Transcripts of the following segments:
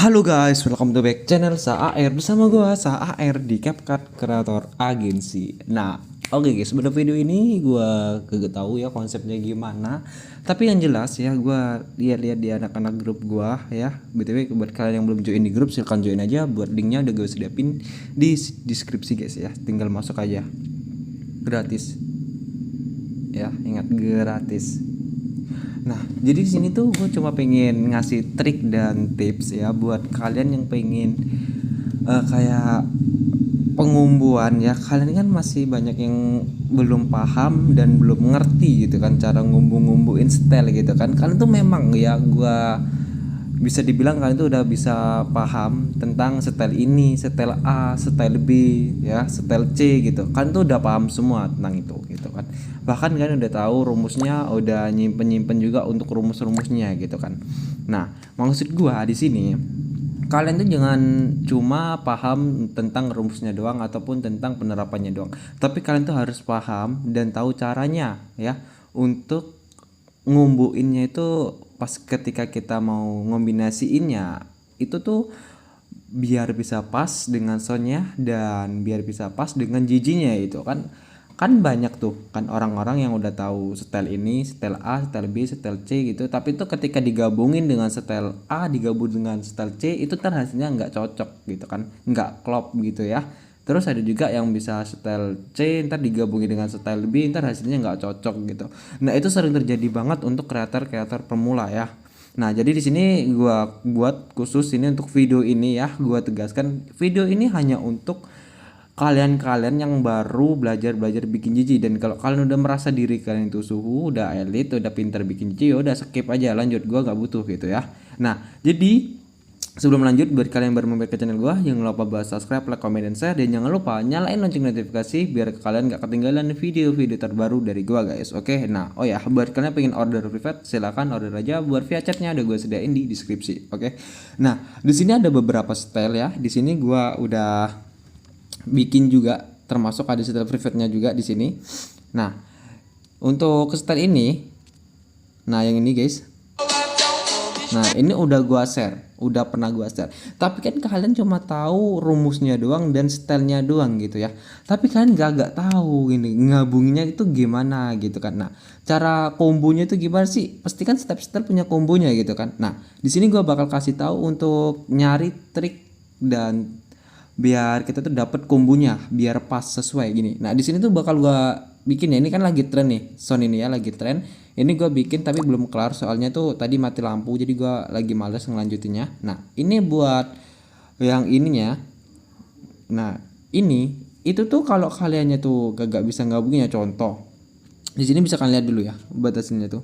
Halo guys, welcome to back channel SAAR bersama gua SAAR di CapCut Creator Agency. Nah, oke guys, pada video ini gua kagak tahu ya konsepnya gimana. Tapi yang jelas ya gua lihat-lihat di anak-anak grup gua ya. BTW buat kalian yang belum join di grup silahkan join aja. Buat linknya udah gue sediain di deskripsi guys ya. Tinggal masuk aja. Gratis. Ya, ingat gratis. Nah, jadi di sini tuh gue cuma pengen ngasih trik dan tips ya buat kalian yang pengen kayak pengumbuan ya. Kalian kan masih banyak yang belum paham dan belum ngerti gitu kan cara ngumbu-ngumbuin style gitu kan. Kalian tuh memang ya gue bisa dibilang kalian tuh udah bisa paham tentang style ini, style A, style B, ya, style C gitu. Kalian tuh udah paham semua tentang itu gitu kan. Bahkan kalian udah tahu rumusnya, udah nyimpen juga untuk rumus-rumusnya gitu kan. Nah, maksud gua di sini kalian tuh jangan cuma paham tentang rumusnya doang ataupun tentang penerapannya doang. Tapi kalian tuh harus paham dan tahu caranya ya untuk ngumbuinnya itu pas ketika kita mau ngombinasiinnya itu tuh biar bisa pas dengan soundnya dan biar bisa pas dengan jijinya itu kan banyak tuh kan orang-orang yang udah tahu style ini, style A, style B, style C gitu, tapi itu ketika digabungin dengan style A digabung dengan style C itu kan hasilnya nggak cocok gitu kan, nggak klop gitu ya. Terus ada juga yang bisa style C ntar digabungin dengan style B ntar hasilnya nggak cocok gitu. Nah itu sering terjadi banget untuk kreator-kreator pemula ya. Nah jadi di sini gua buat khusus ini untuk video ini ya, gua tegaskan video ini hanya untuk kalian-kalian yang baru belajar bikin jiji. Dan kalau kalian udah merasa diri kalian itu suhu udah elit udah pintar bikin jiji, udah skip aja lanjut, gua nggak butuh gitu ya. Nah jadi sebelum lanjut, buat kalian yang baru mampir ke channel gua, jangan lupa buat subscribe, like, comment, dan share, dan jangan lupa nyalain lonceng notifikasi biar kalian gak ketinggalan video-video terbaru dari gua guys. Oke, nah oh ya, buat kalian yang pengen order private silahkan order aja, buat via chatnya ada gua sediain di deskripsi. Oke, nah di sini ada beberapa style ya. Di sini gua udah bikin juga, termasuk ada style private-nya juga di sini. Nah untuk style ini, nah yang ini guys. Nah ini udah gua share, udah pernah gua share. Tapi kan kalian cuma tahu rumusnya doang dan stylenya doang gitu ya. Tapi kalian gak tahu ini ngabunginnya itu gimana gitu kan. Nah cara kombonya itu gimana sih? Pasti kan step-step punya kombonya gitu kan. Nah di sini gua bakal kasih tahu untuk nyari trik dan biar kita tuh dapat kombonya biar pas sesuai gini. Nah di sini tuh bakal gua bikin ya, ini kan lagi tren nih sound ini ya, lagi tren ini gue bikin tapi belum kelar soalnya tuh tadi mati lampu jadi gue lagi males ngelanjutinnya. Nah ini buat yang ininya. Nah ini itu tuh kalau kaliannya tuh gak bisa gabungin ya, contoh di sini bisa kalian lihat dulu ya batasannya tuh.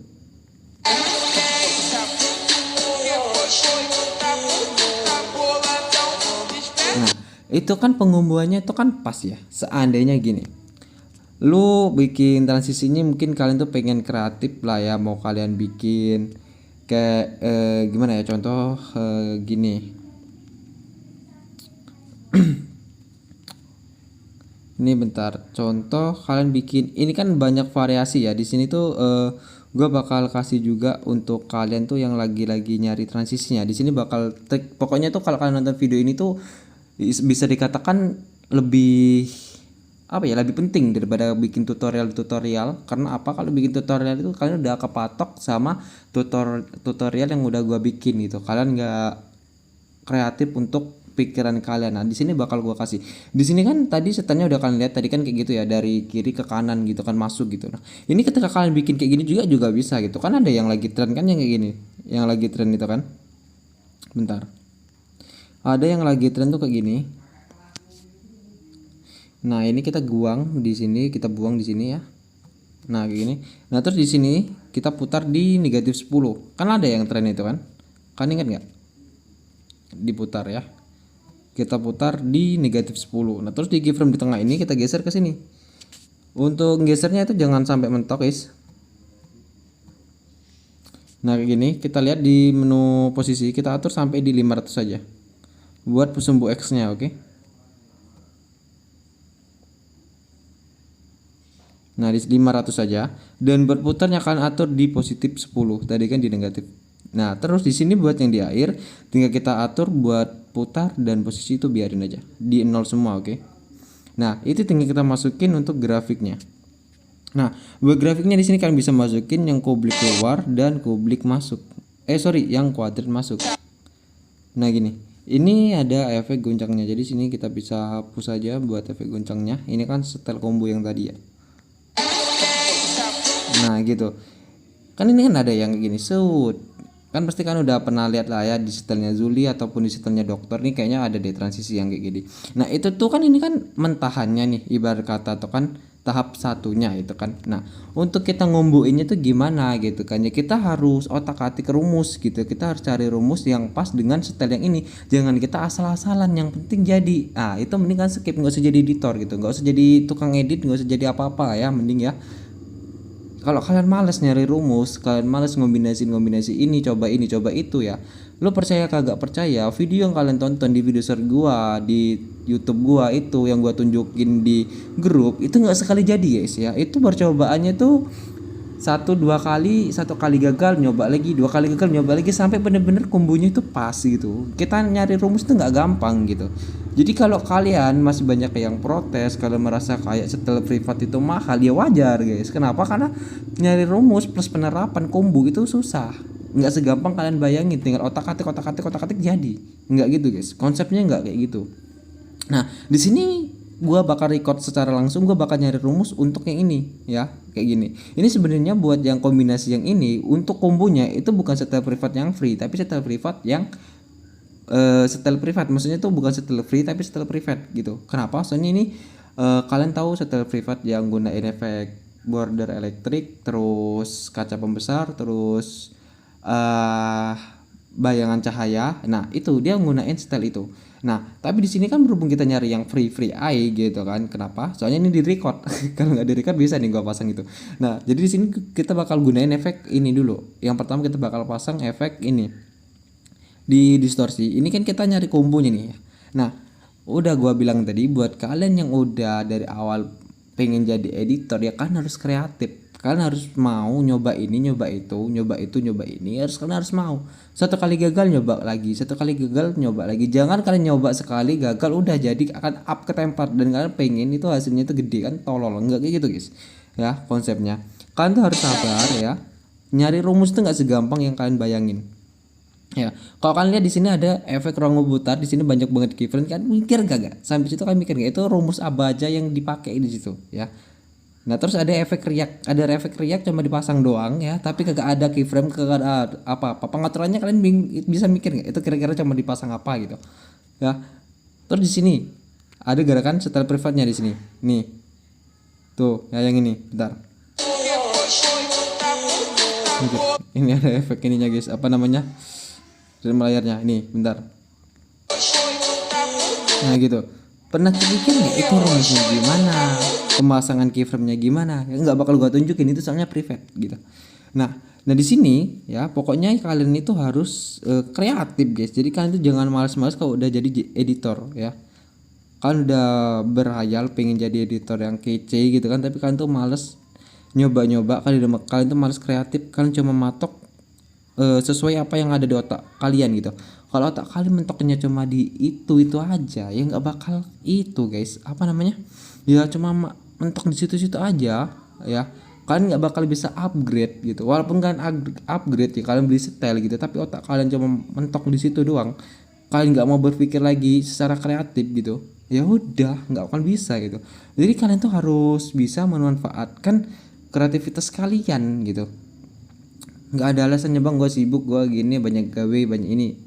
Nah itu kan pengumbuannya itu kan pas ya, seandainya gini lu bikin transisinya mungkin kalian tuh pengen kreatif lah ya, mau kalian bikin kayak gimana ya, contoh gini. Ini bentar, contoh kalian bikin ini kan banyak variasi ya. Di sini tuh gue bakal kasih juga untuk kalian tuh yang lagi-lagi nyari transisinya. Di sini bakal pokoknya tuh kalau kalian nonton video ini tuh bisa dikatakan lebih apa ya, lebih penting daripada bikin tutorial. Karena apa, kalau bikin tutorial itu kalian udah kepatok sama tutorial yang udah gua bikin gitu, kalian nggak kreatif untuk pikiran kalian. Nah di sini bakal gua kasih, di sini kan tadi setannya udah kalian lihat tadi kan kayak gitu ya, dari kiri ke kanan gitu kan masuk gitu. Nah ini ketika kalian bikin kayak gini juga bisa gitu kan. Ada yang lagi tren kan yang kayak gini, yang lagi tren itu kan, bentar, ada yang lagi tren tuh kayak gini. Nah ini kita buang di sini, kita buang di sini ya. Nah kayak gini. Nah terus di sini kita putar di negatif 10. Kan ada yang tren itu kan? Kan ingat nggak? Diputar ya. Kita putar di negatif 10. Nah terus di keyframe di tengah ini kita geser ke sini. Untuk gesernya itu jangan sampai mentok guys. Nah kayak gini, kita lihat di menu posisi kita atur sampai di 500 saja. Buat sumbu X nya, oke? Nah di 500 saja, dan berputarnya akan atur di positif 10, tadi kan di negatif. Nah, terus di sini buat yang di air tinggal kita atur buat putar dan posisi itu biarin aja di nol semua, oke. Nah, itu tinggal kita masukin untuk grafiknya. Nah, buat grafiknya di sini kalian bisa masukin yang kublik keluar dan kublik masuk. Yang kuadrat masuk. Nah, gini. Ini ada efek goncangnya. Jadi sini kita bisa hapus aja buat efek goncangnya. Ini kan setel combo yang tadi ya. Nah, gitu. Kan ini kan ada yang gini, kan pasti kan udah pernah lihat lah ya di setelnya Zuli ataupun di setelnya dokter nih, kayaknya ada deh transisi yang kayak gini. Nah itu tuh kan ini kan mentahannya nih, ibarat kata atau kan tahap satunya itu kan. Nah untuk kita ngomboinnya tuh gimana gitu kan ya, kita harus otak-atik rumus gitu, kita harus cari rumus yang pas dengan setel yang ini, jangan kita asal-asalan yang penting jadi. Itu mending kan skip, nggak usah jadi editor gitu, nggak usah jadi tukang edit, nggak usah jadi apa-apa ya, mending ya. Kalau kalian males nyari rumus, kalian males ngombinasi ini coba itu ya, lo percaya kagak percaya, video yang kalian tonton di video short gua di YouTube gua itu yang gua tunjukin di grup itu nggak sekali jadi guys ya. Itu percobaannya tuh satu kali gagal nyoba lagi, dua kali gagal nyoba lagi, sampai bener-bener kombonya itu pas gitu. Kita nyari rumus tuh nggak gampang gitu. Jadi kalau kalian masih banyak yang protes, kalian merasa kayak setel privat itu mahal, ya wajar guys. Kenapa? Karena nyari rumus plus penerapan combo itu susah, nggak segampang kalian bayangin. Tinggal otak atik jadi, nggak gitu guys. Konsepnya nggak kayak gitu. Nah di sini gua bakal record secara langsung, gua bakal nyari rumus untuk yang ini ya, kayak gini. Ini sebenarnya buat yang kombinasi yang ini, untuk kombonya itu bukan setel privat yang free, tapi setel privat yang setel privat. Maksudnya tuh bukan setel free tapi setel privat gitu. Kenapa? Soalnya ini kalian tahu setel privat yang gunain efek border elektrik, terus kaca pembesar, terus bayangan cahaya. Nah itu dia gunain setel itu. Nah tapi di sini kan berhubung kita nyari yang free eye gitu kan. Kenapa? Soalnya ini di record. Kalau nggak di record bisa nih gua pasang itu. Nah jadi di sini kita bakal gunain efek ini dulu. Yang pertama kita bakal pasang efek ini di distorsi. Ini kan kita nyari kombonya nih ya. Nah udah gua bilang tadi, buat kalian yang udah dari awal pengen jadi editor ya kan harus kreatif. Kalian harus mau nyoba ini, nyoba itu, nyoba itu, nyoba ini. Kalian harus mau. Satu kali gagal nyoba lagi, satu kali gagal nyoba lagi. Jangan kalian nyoba sekali gagal udah jadi akan up ke tempat dan kalian pengen itu hasilnya itu gede kan, tolol. Enggak kayak gitu guys. Ya konsepnya. Kalian tuh harus sabar ya. Nyari rumus tuh nggak segampang yang kalian bayangin. Ya, kalau kalian lihat di sini ada efek ruang putar, di sini banyak banget keyframe, kan mikir gak? Sampai situ kan mikir gak? Itu rumus apa aja yang dipakai di situ, ya. Nah, terus ada efek riak cuma dipasang doang ya, tapi kagak ada keyframe, kagak ada apa-apa. Pengaturannya kalian bisa mikir gak? Itu kira-kira cuma dipasang apa gitu. Ya. Terus di sini ada gerakan setel privatnya di sini. Nih. Tuh, ya yang ini, bentar. Ini ada efek ininya guys, apa namanya? Film layarnya ini, bentar. Nah gitu. Pernah terpikir nggak itu rumusnya gimana, pemasangan keyframe-nya gimana? Ya nggak bakal gua tunjukin, itu soalnya private gitu. Nah di sini ya pokoknya kalian itu harus kreatif guys. Jadi kalian itu jangan malas-malas kalau udah jadi editor ya. Kalian udah berhayal pengen jadi editor yang kece gitu kan, tapi kalian tuh males nyoba-nyoba, kalian tuh males kreatif, kalian cuma matok sesuai apa yang ada di otak kalian gitu. Kalau otak kalian mentoknya cuma di itu aja ya nggak bakal itu guys, apa namanya ya, cuma mentok di situ aja ya, kalian nggak bakal bisa upgrade gitu. Walaupun kan upgrade ya kalian beli setel gitu, tapi otak kalian cuma mentok di situ doang, kalian nggak mau berpikir lagi secara kreatif gitu, ya udah nggak akan bisa gitu. Jadi kalian tuh harus bisa memanfaatkan kreativitas kalian gitu. Nggak ada alasannya bang, gue sibuk, gue gini, banyak gawe, banyak ini,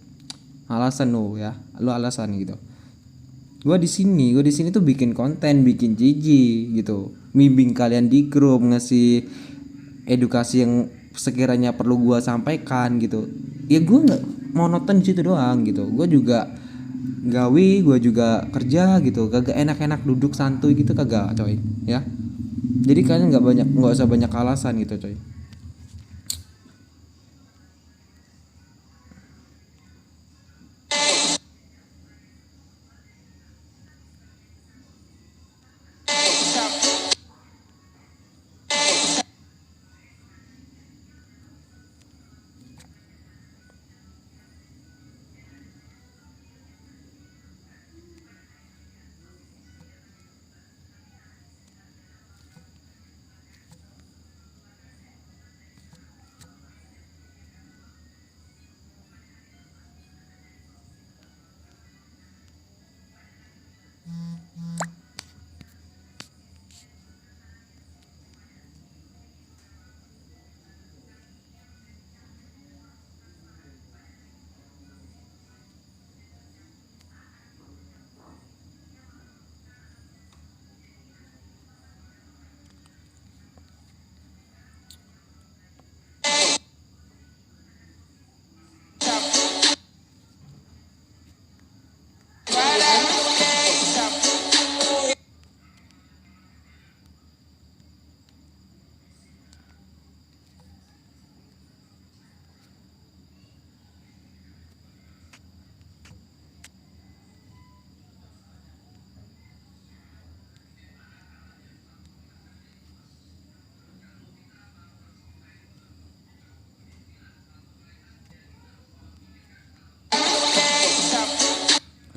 alasan lo ya, lo alasan gitu. Gue di sini tuh bikin konten, bikin jiji gitu, bimbing kalian di grup, ngasih edukasi yang sekiranya perlu gue sampaikan gitu. Ya gue nggak monoton di situ doang gitu, gue juga gawe, gue juga kerja gitu, kagak enak-enak duduk santuy gitu, kagak coy ya. Jadi kalian nggak usah banyak alasan gitu coy.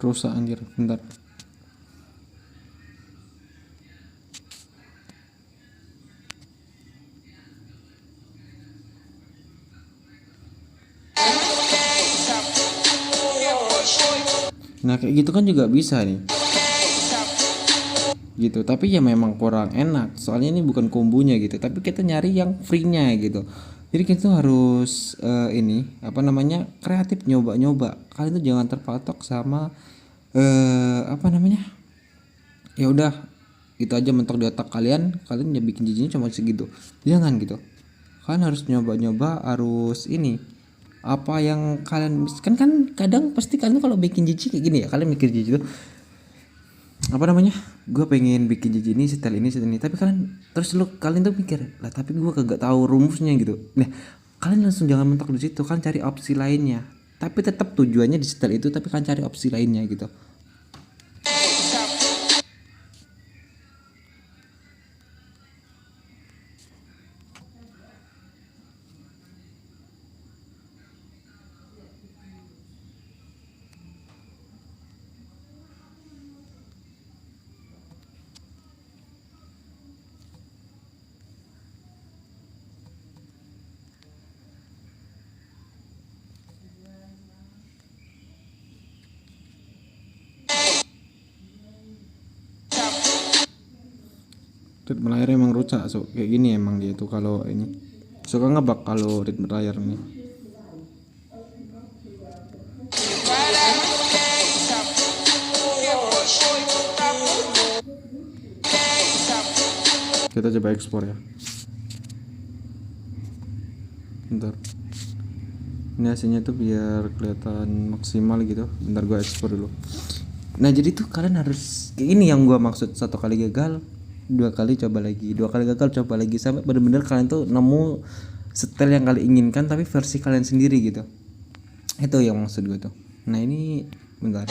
rusak anjir, bentar. Nah kayak gitu kan juga bisa nih gitu, tapi ya memang kurang enak soalnya ini bukan kombonya gitu, tapi kita nyari yang free-nya gitu. Jadi kita harus ini apa namanya, kreatif, nyoba-nyoba. Kalian tuh jangan terpatok sama apa namanya, ya udah itu aja mentok di otak kalian ya bikin jijinya cuma segitu, jangan gitu. Kalian harus nyoba-nyoba, harus ini apa yang kalian kan kadang pasti kalian tuh kalau bikin jijik kayak gini ya, kalian mikir jijik tuh apa namanya, gue pengen bikin jijik ini setel ini, tapi kalian tuh mikir lah tapi gue kagak tahu rumusnya gitu. Nah kalian langsung jangan mentok di situ, kalian cari opsi lainnya, tapi tetap tujuannya di setel itu, tapi kalian cari opsi lainnya gitu. Ritme layar emang rusak, so kayak gini emang dia tuh kalau ini suka ngebug kalau ritme layar nih. Kita coba ekspor ya, bentar. Ini hasilnya tuh biar kelihatan maksimal gitu, bentar gue ekspor dulu. Nah jadi tuh kalian harus kayak ini yang gue maksud, 1 kali gagal 2 kali coba lagi, 2 kali gagal coba lagi, sampai bener-bener kalian tuh nemu setel yang kalian inginkan tapi versi kalian sendiri gitu. Itu yang maksud gue tuh. Nah ini bentar.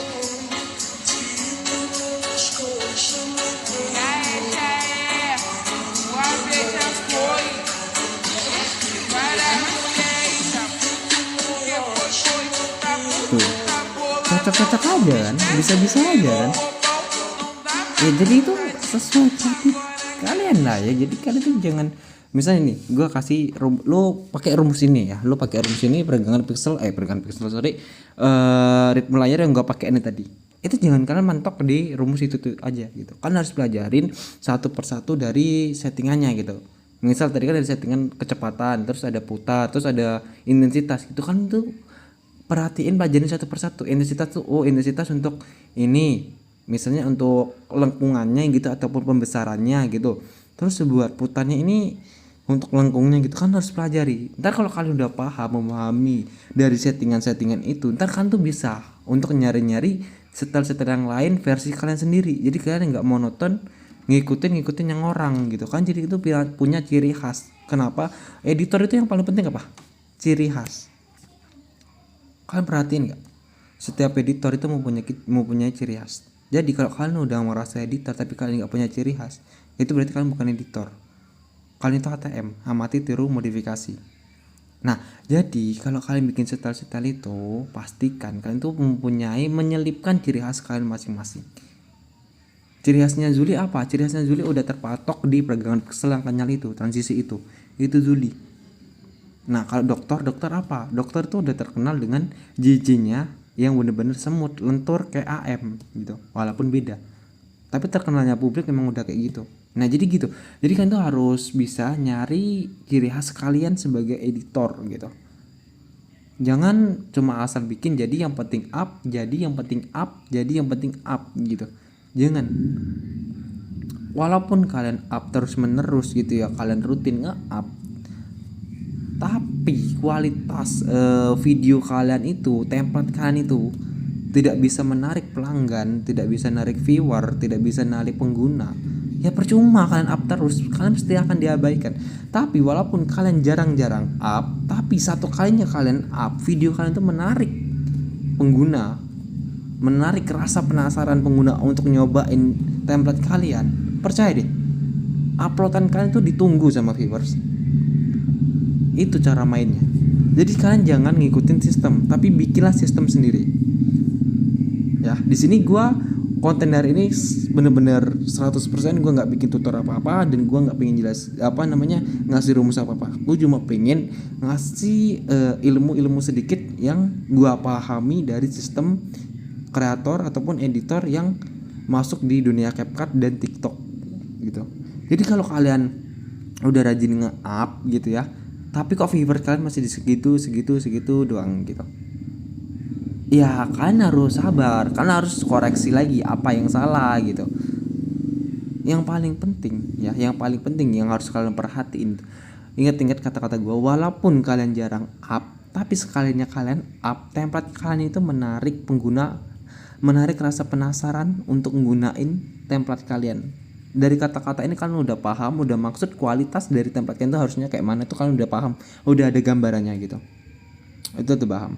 Tuh cocok-cocok aja kan, bisa-bisa aja kan ya. Jadi itu sesuai kreatif kalian lah ya. Jadi kalian tuh jangan, misalnya nih gue kasih lo pakai rumus ini ya, lo pakai rumus ini peregangan pixel sorry, ritme layar yang gue pakai ini tadi, itu jangan kalian mentok di rumus itu tuh aja gitu. Kalian harus pelajarin satu persatu dari settingannya gitu. Misal tadi kan ada settingan kecepatan, terus ada putar, terus ada intensitas, itu kan tuh perhatiin, pelajarin satu persatu. Intensitas tuh intensitas untuk ini misalnya untuk lengkungannya gitu ataupun pembesarannya gitu. Terus buat putarnya ini untuk lengkungnya gitu, kan harus pelajari. Ntar kalau kalian udah paham, memahami dari settingan itu, ntar kan tuh bisa untuk nyari-nyari setel-setel yang lain versi kalian sendiri. Jadi kalian nggak monoton ngikutin yang orang gitu kan. Jadi itu punya ciri khas. Kenapa? Editor itu yang paling penting apa? Ciri khas. Kalian perhatiin nggak? Setiap editor itu mempunyai ciri khas. Jadi kalau kalian udah merasa editor tapi kalian nggak punya ciri khas, itu berarti kalian bukan editor. Kalian itu ATM, amati, tiru, modifikasi. Nah, jadi kalau kalian bikin setel-setel itu, pastikan kalian tuh menyelipkan ciri khas kalian masing-masing. Ciri khasnya Zuli apa? Ciri khasnya Zuli udah terpatok di peregangan pixel yang kenyal itu, transisi itu Zuli. Nah kalau dokter apa? Dokter tuh udah terkenal dengan JJ-nya yang bener-bener semut, lentur kayak AM gitu, walaupun beda, tapi terkenalnya publik memang udah kayak gitu. Nah jadi gitu, jadi kan tuh harus bisa nyari ciri khas kalian sebagai editor gitu. Jangan cuma asal bikin jadi yang penting up, jadi yang penting up gitu. Jangan. Walaupun kalian up terus menerus gitu ya, kalian rutin nge-up, tapi kualitas video kalian itu, template kalian itu tidak bisa menarik pelanggan, tidak bisa narik viewer, tidak bisa narik pengguna, ya percuma kalian up terus, kalian pasti akan diabaikan. Tapi walaupun kalian jarang-jarang up, tapi satu kalinya kalian up, video kalian itu menarik pengguna, menarik rasa penasaran pengguna untuk nyobain template kalian, percaya deh, uploadan kalian itu ditunggu sama viewers. Itu cara mainnya. Jadi kalian jangan ngikutin sistem, tapi bikinlah sistem sendiri. Ya, di sini gua konten hari ini bener-bener 100% gua nggak bikin tutor apa-apa, dan gua nggak pengen jelas ngasih rumus apa-apa. Gua cuma pengen ngasih ilmu-ilmu sedikit yang gua pahami dari sistem kreator ataupun editor yang masuk di dunia CapCut dan TikTok gitu. Jadi kalau kalian udah rajin nge-up gitu ya, tapi kok viewer kalian masih di segitu doang gitu, ya kalian harus sabar, kalian harus koreksi lagi apa yang salah gitu. Yang paling penting yang harus kalian perhatiin, ingat kata-kata gue, walaupun kalian jarang up, tapi sekalinya kalian up, template kalian itu menarik rasa penasaran untuk menggunain template kalian. Dari kata-kata ini kalian udah paham, udah maksud kualitas dari template kalian itu harusnya kayak mana, itu kalian udah paham, udah ada gambarannya gitu. Itu tuh paham.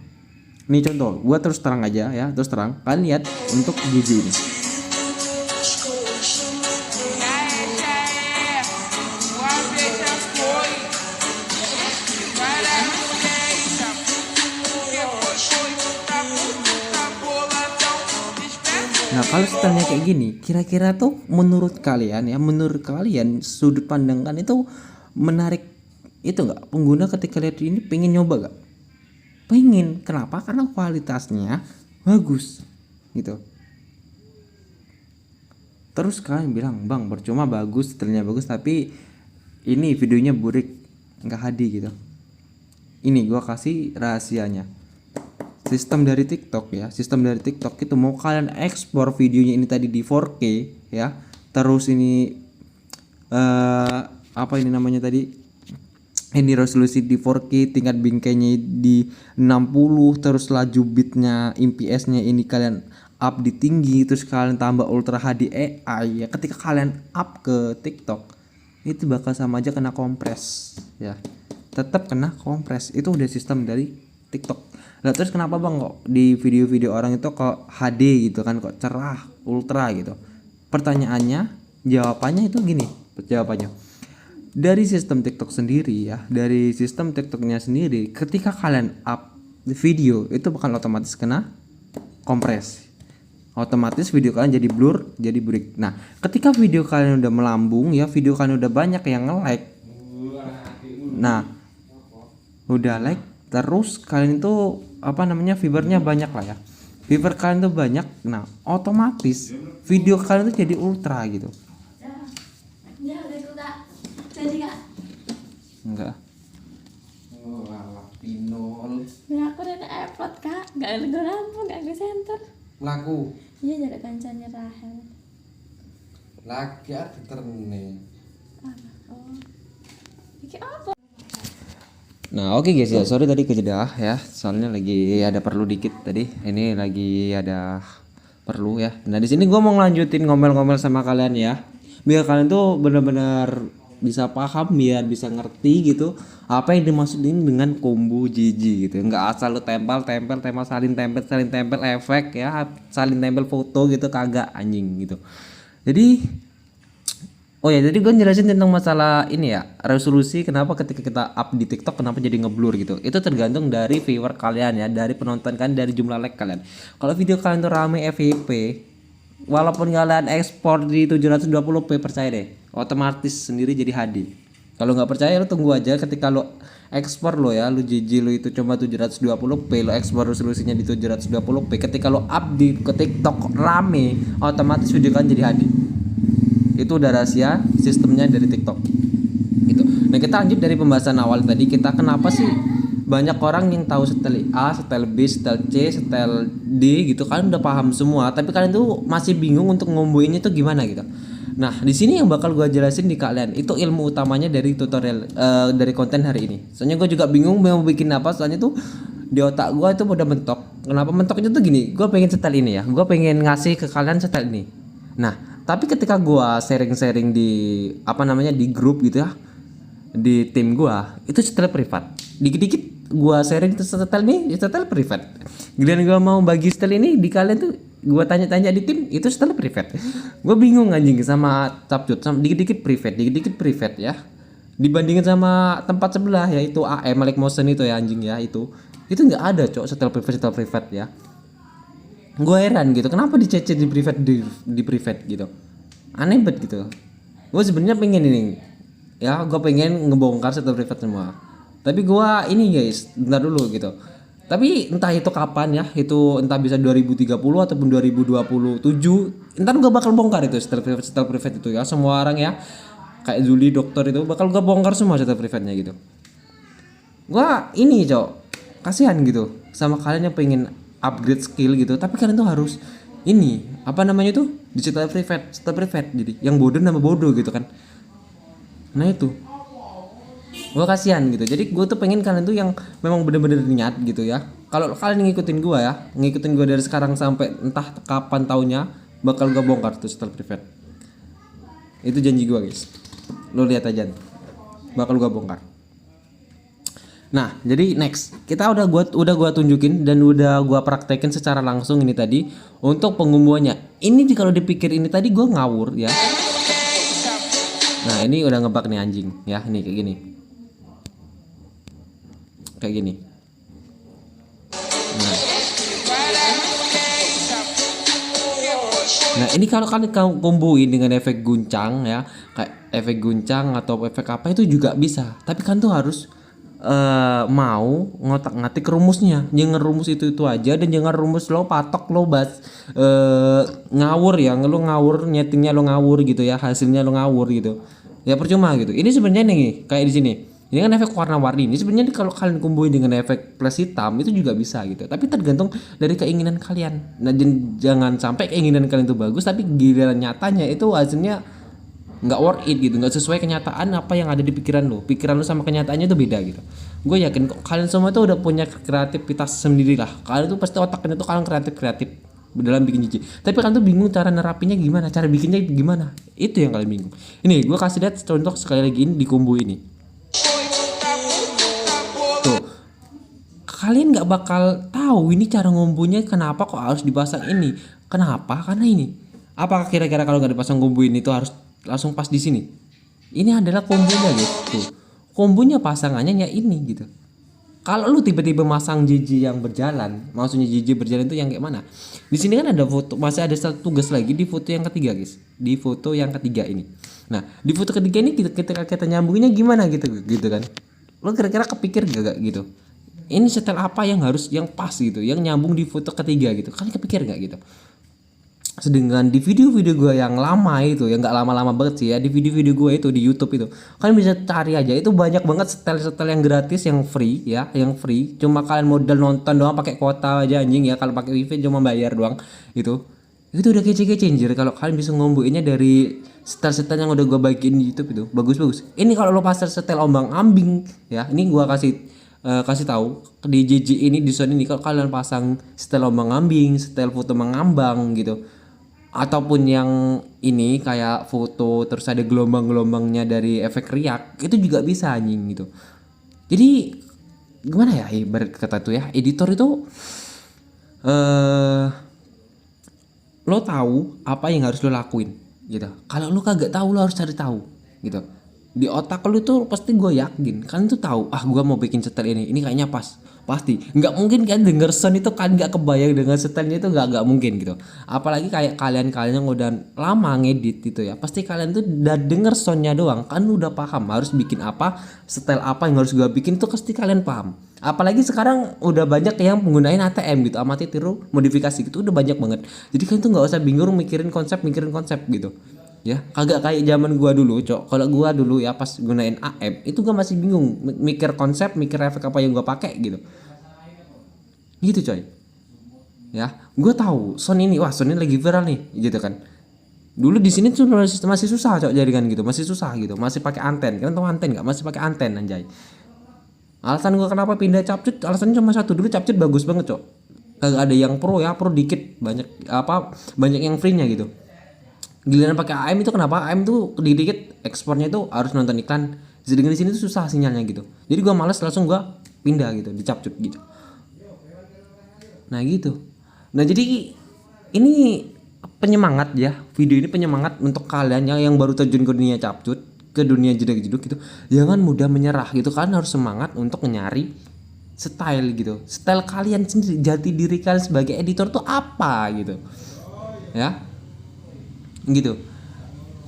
Nih contoh, gua terus terang aja ya, terus terang. Kalian lihat untuk Gigi ini. Nah, kalau stylenya kayak gini, kira-kira tuh menurut kalian sudut pandang kalian itu menarik itu nggak? Pengguna ketika lihat ini pengen nyoba gak? Pengen. Kenapa? Karena kualitasnya bagus gitu. Terus kalian bilang, bang percuma bagus, stylenya bagus, tapi ini videonya burik, nggak HD gitu. Ini gua kasih rahasianya. Sistem dari TikTok itu mau kalian ekspor videonya ini tadi di 4K ya, terus ini apa ini namanya tadi, ini resolusi di 4K, tingkat bingkainya di 60, terus laju bitnya IPS nya ini kalian up di tinggi, terus kalian tambah Ultra HD AI ya, ketika kalian up ke TikTok itu bakal sama aja kena kompres ya, tetap kena kompres. Itu udah sistem dari TikTok. Nah terus kenapa bang kok di video-video orang itu kok HD gitu kan, kok cerah ultra gitu? Jawabannya itu gini, dari sistem TikTok sendiri ya, dari sistem TikToknya sendiri, ketika kalian up video itu bakal otomatis kena kompres, otomatis video kalian jadi blur, jadi break. Nah ketika video kalian udah melambung ya, video kalian udah banyak yang nge-like, nah udah like terus kalian itu viewernya banyak lah ya, viewer kalian tuh banyak, nah otomatis video kalian tuh jadi ultra gitu. Enggak. Oh, alah pinol. Ya aku udah upload kak, nggak ada lampu, nggak ada center. Laku. Iya jadi kancanya Rahel. Lagi ada terne. Oh. Iki apa? Nah oke guys ya, sorry tadi kejeda ya, soalnya lagi ada perlu dikit tadi. Ini lagi ada perlu ya. Nah di sini gue mau ngelanjutin ngomel-ngomel sama kalian ya, biar kalian tuh benar-benar bisa paham, biar bisa ngerti gitu apa yang dimaksudin dengan combo GG gitu. Nggak asal lu tempel salin tempel efek ya, salin tempel foto gitu, kagak anjing gitu. Jadi jadi gue jelasin tentang masalah ini ya, resolusi. Kenapa ketika kita up di TikTok kenapa jadi ngeblur gitu? Itu tergantung dari viewer kalian ya, dari penonton kalian, dari jumlah like kalian. Kalau video kalian tuh rame FYP, walaupun kalian ekspor di 720p, percaya deh, otomatis sendiri jadi HD. Kalau nggak percaya lo tunggu aja, ketika lo ekspor lo ya, lo GG lo itu cuma 720p, lo ekspor resolusinya di 720p, ketika lo up ke TikTok rame, otomatis video kalian jadi HD. Itu udah rahasia sistemnya dari TikTok gitu. Nah kita lanjut dari pembahasan awal tadi, kita kenapa sih banyak orang yang tahu style A, style B, style C, style D gitu, kalian udah paham semua, tapi kalian tuh masih bingung untuk ngomboinnya tuh gimana gitu. Nah di sini yang bakal gue jelasin di kalian itu ilmu utamanya dari tutorial dari konten hari ini. Soalnya gue juga bingung mau bikin apa, soalnya tuh di otak gue itu udah mentok. Kenapa mentoknya tuh gini, gue pengen style ini ya, gue pengen ngasih ke kalian style ini. Nah tapi ketika gua sharing di di grup gitu ya, di tim gua, itu setel privat. Dikit-dikit gua sharing setel privat. Giliran gua mau bagi setel ini di kalian tuh gua tanya-tanya di tim, itu setel privat. Gua bingung anjing sama capcut, sama dikit-dikit privat ya. Dibandingin sama tempat sebelah yaitu AM Malik Motion itu ya anjing ya, itu enggak ada setel privat ya. Gue heran gitu, kenapa dicece di private gitu, aneh banget gitu. Gue sebenarnya pengen ini, ya gue pengen ngebongkar setel private semua, tapi gue ini guys, bentar dulu gitu. Tapi entah itu kapan ya, itu entah bisa 2030 ataupun 2027, ntar gue bakal bongkar itu setel private itu ya, semua orang ya, kayak Zuli dokter itu bakal gue bongkar semua setel private-nya gitu. Gua ini kasihan gitu sama kalian yang pengen upgrade skill gitu, tapi kalian tuh harus ini apa namanya tuh digital private, jadi yang bodoh nama bodoh gitu kan. Nah itu gua kasihan gitu, jadi gua tuh pengen kalian tuh yang memang bener-bener niat gitu ya. Kalau kalian ngikutin gua ya, ngikutin gua dari sekarang sampai entah kapan tahunnya, bakal gua bongkar tuh setel private. Itu janji gua guys, lo lihat aja, bakal gua bongkar. Nah, jadi next kita udah gua tunjukin dan udah gua praktekin secara langsung ini tadi untuk pengumpulannya. Ini kalau dipikir ini tadi gua ngawur ya. Nah, ini udah ngebug nih anjing ya, nih kayak gini. Kayak gini. Nah, ini kalau kalian komboin dengan efek guncang ya, kayak efek guncang atau efek apa itu juga bisa. Tapi kan tuh harus mau ngotak-ngatik rumusnya, jangan rumus itu aja, dan jangan rumus lo patok lo ngawur ya, lo ngawur nyetingnya, lo ngawur gitu ya, hasilnya lo ngawur gitu ya, percuma gitu. Ini sebenarnya nih kayak di sini, ini kan efek warna-warni, ini sebenarnya kalau kalian kumpulin dengan efek plus hitam itu juga bisa gitu, tapi tergantung dari keinginan kalian. Nah, jangan sampai keinginan kalian itu bagus tapi giliran nyatanya itu hasilnya nggak worth it gitu, nggak sesuai kenyataan apa yang ada di pikiran lo sama kenyataannya itu beda gitu. Gue yakin kok kalian semua tuh udah punya kreativitas sendiri lah, kalian tuh pasti otaknya tuh kalian kreatif dalam bikin jijik, tapi kalian tuh bingung cara nerapinya gimana, cara bikinnya gimana, itu yang kalian bingung. Ini gue kasih lihat contoh sekali lagi, ini di combo ini tuh, kalian nggak bakal tahu ini cara ngombonya kenapa kok harus dipasang ini, kenapa, karena ini apakah kira-kira kalau nggak dipasang combo ini tuh harus langsung pas di sini. Ini adalah kombonya gitu. Kombonya pasangannya ya ini gitu. Kalau lu tiba-tiba masang JJ yang berjalan, maksudnya JJ berjalan itu yang kayak mana? Di sini kan ada foto, masih ada satu tugas lagi di foto yang ketiga, guys. Di foto yang ketiga ini. Nah, di foto ketiga ini kita nyambunginnya gimana gitu kan. Lu kira-kira kepikir gak gitu? Ini setel apa yang harus yang pas gitu, yang nyambung di foto ketiga gitu. Kalian kepikir gak gitu? Sedangkan di video-video gue yang lama itu, yang nggak lama-lama banget sih ya, di video-video gue itu di YouTube itu, kalian bisa cari aja, itu banyak banget setel yang gratis, yang free ya, yang free, cuma kalian modal nonton doang pakai kuota aja anjing ya, kalau pakai wifi cuma bayar doang itu udah kece-kece anjir. Kalau kalian bisa ngomboinnya dari setel yang udah gue bagiin di YouTube itu bagus-bagus. Ini kalau lo pasar setel ombang-ambing ya, ini gue kasih tahu di JJ ini, di Sony ini, kalau kalian pasang setel ombang-ambing, setel foto mengambang gitu, ataupun yang ini kayak foto terus ada gelombang-gelombangnya dari efek riak, itu juga bisa anjing gitu. Jadi gimana ya ibarat kata tuh ya, editor itu lo tahu apa yang harus lo lakuin gitu. Kalau lo kagak tahu, lo harus cari tahu gitu. Di otak lo tuh pasti gue yakin kan tuh tahu, gue mau bikin setel ini kayaknya pas, pasti nggak mungkin kan denger sound itu kan nggak kebayang dengan setelnya, itu nggak mungkin gitu. Apalagi kayak kalian yang udah lama ngedit gitu ya, pasti kalian tuh udah denger soundnya doang kan udah paham harus bikin apa, setel apa yang harus gue bikin tuh pasti kalian paham. Apalagi sekarang udah banyak yang menggunakan ATM gitu, amati tiru modifikasi gitu, udah banyak banget. Jadi kalian tuh nggak usah bingung mikirin konsep gitu ya, kagak kayak zaman gua dulu kalau gua dulu ya pas gunain AM itu gua masih bingung mikir konsep, mikir efek apa yang gua pakai gitu coy ya. Gua tahu sound ini lagi viral nih gitu kan. Dulu di sini tuh masih susah jaringan gitu, masih susah gitu, masih pakai anten. Kalian tahu anten nggak? Masih pakai anten anjay. Alasan gua kenapa pindah Capcut, alasannya cuma satu, dulu Capcut bagus banget kagak ada yang pro ya, pro dikit, banyak yang free-nya gitu. Giliran pakai AM itu kenapa? AM tuh dikit ekspornya itu harus nonton iklan. Sedangkan di sini tuh susah sinyalnya gitu. Jadi gua males, langsung gua pindah gitu di Capcut gitu. Nah gitu. Nah jadi ini penyemangat ya, video ini penyemangat untuk kalian yang baru terjun ke dunia Capcut, ke dunia jedak-jeduk gitu. Jangan mudah menyerah gitu kan, harus semangat untuk nyari style gitu. Style kalian sendiri, jati diri kalian sebagai editor tuh apa gitu. Ya. Gitu.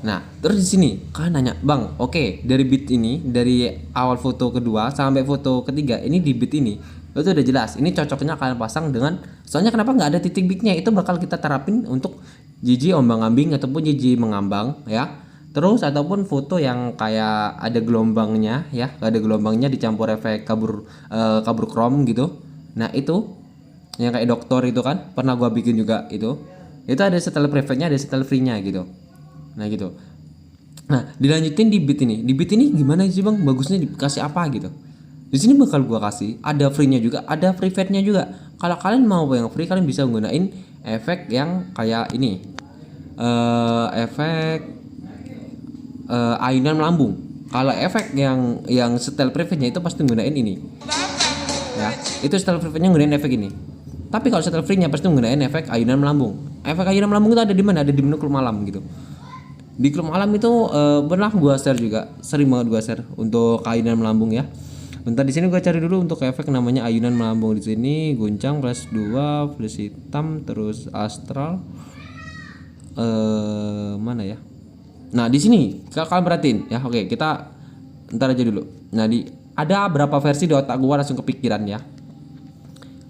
Nah, terus di sini kalian nanya, "Bang, oke, dari bit ini, dari awal foto kedua sampai foto ketiga, ini di bit ini itu udah jelas. Ini cocoknya kalian pasang dengan, soalnya kenapa nggak ada titik bitnya, itu bakal kita terapin untuk jiji ombang-ambing ataupun jiji mengambang ya. Terus ataupun foto yang kayak ada gelombangnya ya, ada gelombangnya dicampur efek kabur chrome gitu. Nah, itu yang kayak doktor itu kan pernah gua bikin juga itu. Itu ada setel private-nya, ada setel free-nya gitu. Nah gitu. Nah dilanjutin di bit ini. Di bit ini gimana sih bang? Bagusnya dikasih apa gitu? Di sini bakal gua kasih ada free-nya juga, ada private-nya juga. Kalau kalian mau yang free, kalian bisa menggunakan efek yang kayak ini, efek ayunan melambung. Kalau efek yang setel private-nya itu pasti menggunakan ini. Ya, itu setel private-nya menggunakan efek ini. Tapi kalau setel free-nya pasti menggunakan efek ayunan melambung. Efek ayunan melambung itu ada di mana? Ada di menu klub malam gitu. Di klub malam itu pernah gua share juga, sering banget gua share untuk ayunan melambung ya. Bentar di sini gua cari dulu untuk efek namanya ayunan melambung. Di sini guncang plus 2, plus hitam, terus astral. Mana ya? Nah, di sini kalian perhatiin ya. Oke, kita ntar aja dulu. Nah, ada berapa versi di otak gua langsung kepikiran ya.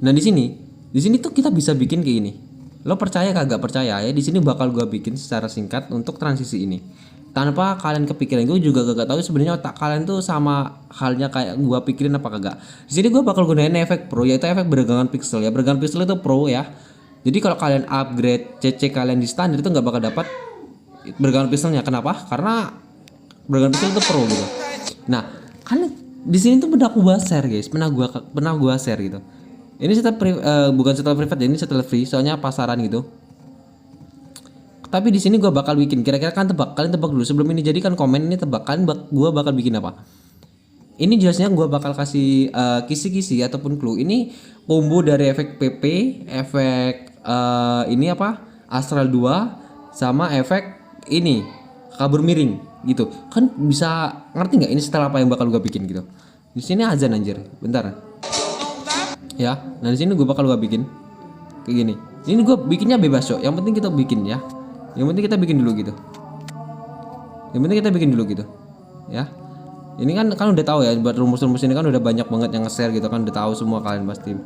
Nah, di sini tuh kita bisa bikin kayak gini. Lo percaya kagak percaya ya, di sini bakal gua bikin secara singkat untuk transisi ini. Tanpa kalian kepikiran, gue juga kagak tahu sebenarnya otak kalian tuh sama halnya kayak gua pikirin apa kagak. Di sini gua bakal gunain efek pro, yaitu efek beregangan pixel ya. Beregangan pixel itu pro ya. Jadi kalau kalian upgrade CC kalian di standar itu nggak bakal dapat beregangan pixelnya. Kenapa? Karena beregangan pixel itu pro gitu. Nah, kalian di sini tuh pernah gua share guys, pernah gua share gitu. Ini setel bukan setel private, ini setel free, soalnya pasaran gitu. Tapi di sini gua bakal bikin, kira-kira kan tebak, kalian tebak dulu sebelum ini jadi kan komen ini tebak kalian gua bakal bikin apa. Ini jelasnya gua bakal kasih kisi-kisi ataupun clue. Ini combo dari efek PP, efek ini apa? Astral 2 sama efek ini kabur miring gitu. Kan bisa ngerti nggak ini setelah apa yang bakal gua bikin gitu. Di sini azan anjir. Bentar. Ya, nah di sini gue bakal bikin kayak gini. Ini gue bikinnya bebas cok. Yang penting kita bikin ya. Yang penting kita bikin dulu gitu. Ya. Ini kan udah tahu ya buat rumus-rumus ini kan udah banyak banget yang nge-share gitu kan, udah tahu semua kalian pasti.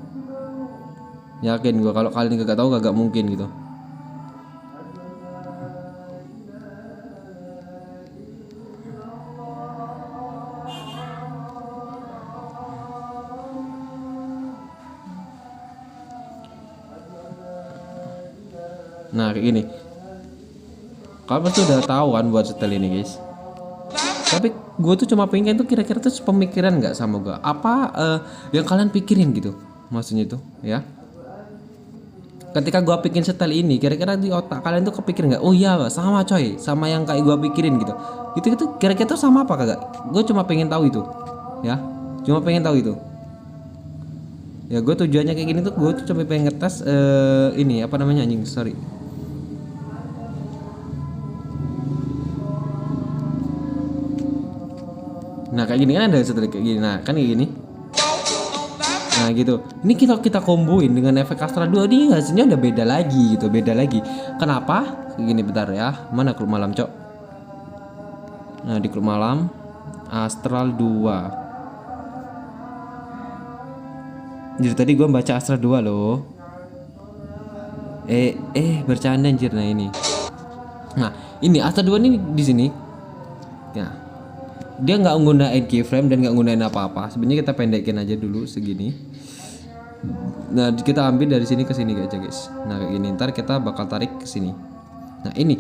Yakin gue kalau kalian gak tahu gak mungkin gitu. Nah kayak gini. Kalian pasti udah tahu kan buat setel ini guys. Tapi gue tuh cuma pengen tuh kira-kira tuh pemikiran nggak sama gue. Apa yang kalian pikirin gitu. Maksudnya tuh ya. Ketika gue bikin setel ini, kira-kira di otak kalian tuh kepikir nggak? Oh iya sama coy, sama yang kayak gue pikirin gitu. Gitu kira-kira tuh sama apa kagak? Gue cuma pengen tahu itu. Ya, cuma pengen tahu itu. Ya gue tujuannya kayak gini tuh gue tuh cuma pengen ngetes ini apa namanya anjing, sorry. Nah kayak gini kan ada setel kayak gini. Nah kan kayak gini. Nah gitu. Ini kita komboin dengan efek Astra 2 ini hasilnya udah beda lagi gitu, beda lagi. Kenapa? Kayak gini bentar ya. Mana klub malam, cok? Nah, di klub malam Astral 2. Jadi tadi gua baca Astral 2 loh. Bercanda anjir. Nah ini. Nah, ini Astral 2 ini di sini. Ya. Dia nggak menggunakan keyframe dan nggak menggunakan apa-apa. Sebenarnya kita pendekin aja dulu segini. Nah kita ambil dari sini ke sini aja guys. Nah kayak gini, ntar kita bakal tarik ke sini. Nah ini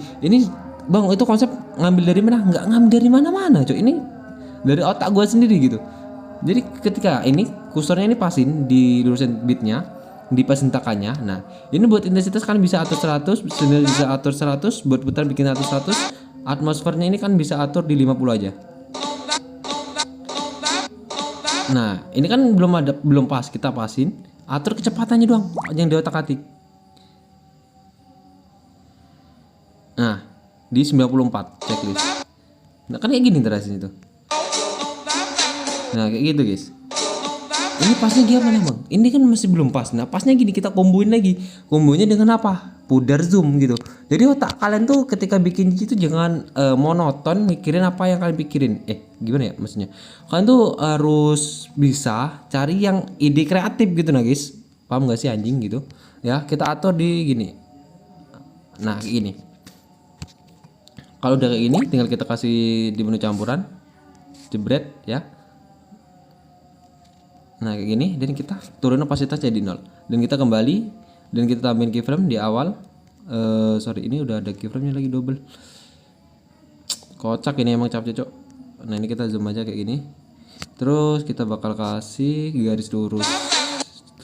bang, itu konsep ngambil dari mana? Nggak ngambil dari mana-mana coy. Ini dari otak gue sendiri gitu. Jadi ketika ini kursornya ini pasin di lurusan bitnya, dipasin takannya. Nah ini buat intensitas kan bisa atur 100, bisa atur 100, buat putar bikin atur 100. Atmosfernya ini kan bisa atur di 50 aja. Nah ini kan belum pas, kita pasin, atur kecepatannya doang yang di otak atik. Nah di 94 checklist. Nah kan kayak gini terasinya tuh. Nah kayak gitu guys. Ini pasnya gimana bang? Ini kan masih belum pas. Nah pasnya gini, kita komboin lagi. Kombonya dengan apa? Pudar zoom gitu. Jadi otak kalian tuh ketika bikin gitu jangan monoton mikirin apa yang kalian pikirin. Gimana ya maksudnya? Kalian tuh harus bisa cari yang ide kreatif gitu nah guys. Paham gak sih anjing gitu? Ya kita atur di gini. Nah kayak gini. Kalau udah kayak gini tinggal kita kasih di menu campuran. Jebret ya. Nah kayak gini, dan kita turun opasitas jadi 0 dan kita kembali dan kita tambahin keyframe di awal. Sorry, ini udah ada keyframe nya lagi double. Kocak ini emang capek cok. Nah ini kita zoom aja kayak gini. Terus kita bakal kasih garis lurus.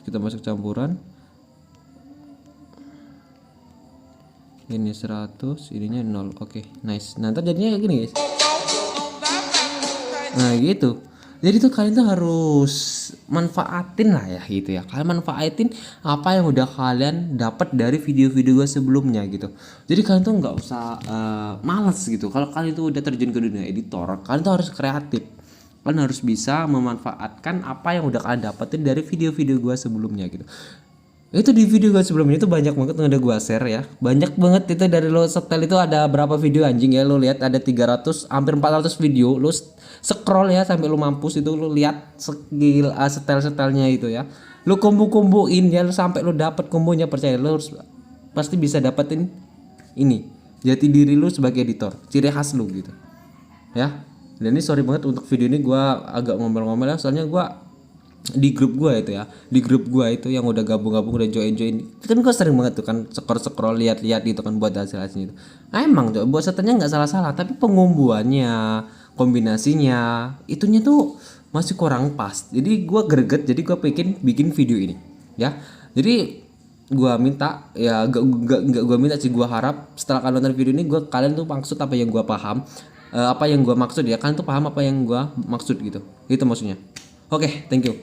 Kita masuk campuran. Ini 100, ininya 0. Oke, nice. Nah ntar jadinya kayak gini guys. Nah gitu. Jadi tuh kalian tuh harus manfaatin lah ya gitu ya. Kalian manfaatin apa yang udah kalian dapat dari video-video gue sebelumnya gitu. Jadi kalian tuh nggak usah males gitu. Kalau kalian tuh udah terjun ke dunia editor, kalian tuh harus kreatif. Kalian harus bisa memanfaatkan apa yang udah kalian dapetin dari video-video gue sebelumnya gitu. Itu di video gue sebelumnya itu banyak banget yang udah gue share ya. Banyak banget itu dari lo setel itu ada berapa video anjing ya, lo lihat ada 300 hampir 400 video. Lo scroll ya sampai lo mampus itu, lo lihat skill setel-setelnya itu ya. Lo kombo-komboin ya, lo sampai lo dapet kombonya, percaya lo harus pasti bisa dapetin ini. Jati diri lo sebagai editor, ciri khas lo gitu. Ya. Dan ini sorry banget untuk video ini gue agak ngomel-ngomel ya, soalnya gue di grup gue itu ya, di grup gue itu yang udah gabung-gabung udah join kan gue sering banget tuh kan scroll lihat-lihat gitu kan buat hasil-hasilnya itu. Emang tuh buat setelnya nggak salah-salah, tapi pengumbuannya, kombinasinya itunya tuh masih kurang pas. Jadi gue greget, jadi gue bikin video ini ya. Jadi gue minta ya, gak gue minta sih, gue harap setelah kalian nonton video ini kalian tuh maksud apa yang gue paham, apa yang gue maksud ya, kalian tuh paham apa yang gue maksud gitu, itu maksudnya. Oke, thank you.